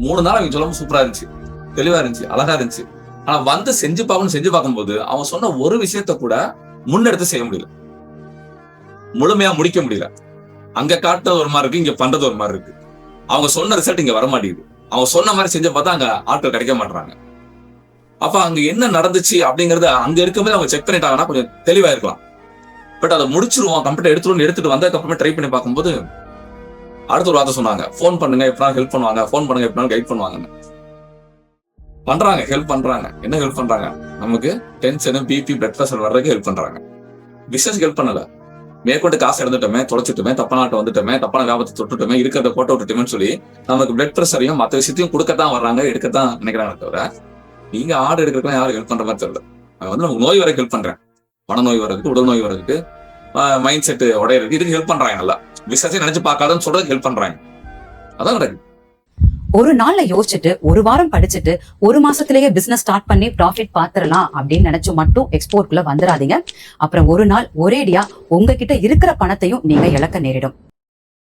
3 நாள் அவங்க சொல்லும் சூப்பரா இருந்துச்சு, தெளிவா இருந்துச்சு, அழகா இருந்துச்சு. ஆனா வந்து செஞ்சு பார்க்கும்போது அவன் சொன்ன ஒரு விஷயத்த கூட முன்னெடுத்து செய்ய முடியல, முழுமையா முடிக்க முடியல. அங்க காட்டுறது ஒரு மாதிரி இருக்கு, இங்க பண்றது ஒரு மாதிரி இருக்கு. அவங்க சொன்ன ரிசல்ட் இங்க வர மாட்டேங்குது. அவங்க சொன்ன மாதிரி செஞ்ச பார்த்தா அங்க ஆட்கள் கிடைக்க மாட்டாங்க. அப்ப அங்க என்ன நடந்துச்சு அப்படிங்கறத அங்க இருக்கும்போது அவங்க செக் பண்ணிட்டாங்கன்னா கொஞ்சம் தெளிவா இருக்கலாம். பட் அதை முடிச்சிருவோம், கம்ப்யூட்டர் எடுத்துட்டு வந்ததுக்கு அப்புறமே ட்ரை பண்ணி பார்க்கும்போது அடுத்த ஒரு வார்த்தை சொன்னாங்க, போன் பண்ணுங்க எப்படினாலும் ஹெல்ப் பண்ணுவாங்க, போன் பண்ணுங்க எப்படினாலும் கைட் பண்ணுவாங்க. பண்றாங்க, ஹெல்ப் பண்றாங்க. என்ன ஹெல்ப் பண்றாங்க? நமக்கு டென்ஷன், பிபி, பிளட் பிரஷர் வர்றதுக்கு ஹெல்ப் பண்றாங்க. பிசினஸ் ஹெல்ப் பண்ணல. மேற்கொண்டு காசு எடுத்துட்டோமே, தொலைச்சிட்டுமே, தப்பான நாட்டை வந்துட்டோமே, தப்பான வியாபத்தை தொட்டுட்டோமே, இருக்கிறத போட்ட விட்டுட்டுமே சொல்லி நமக்கு பிளட் பிரஷரையும் மற்ற விஷயத்தையும் கொடுக்கத்தான் வர்றாங்க, எடுக்கத்தான் நினைக்கிறாங்க தவிர நீங்க ஆர்டர் எடுக்கிறதுக்கு யாரும் ஹெல்ப் பண்ற மாதிரி தெரியல. வந்து நமக்கு நோய் வரைக்கும் ஹெல்ப் பண்றேன், மன நோய் வர்றதுக்கு, உடல் நோய் வர்றதுக்கு, மைண்ட் செட் உடையறதுக்கு, இதுக்கு ஹெல்ப் பண்றாங்க. நல்லா பிசினஸே நினைச்சு பார்க்காதன்னு சொல்றதுக்கு ஹெல்ப் பண்றாங்க. அதான் நடக்குது. ஒரு நாள்ல யோசிச்சுட்டு 1 வாரம் படிச்சுட்டு 1 மாசத்திலேயே பிசினஸ் ஸ்டார்ட் பண்ணி ப்ராஃபிட் பாத்துறலாம் அப்படின்னு நினைச்சு மட்டும் எக்ஸ்போர்ட்குள்ள வந்துடாதீங்க. அப்புறம் ஒரு நாள் ஒரேடியா உங்ககிட்ட இருக்கிற பணத்தையும் நீங்க இழக்க நேரிடும்.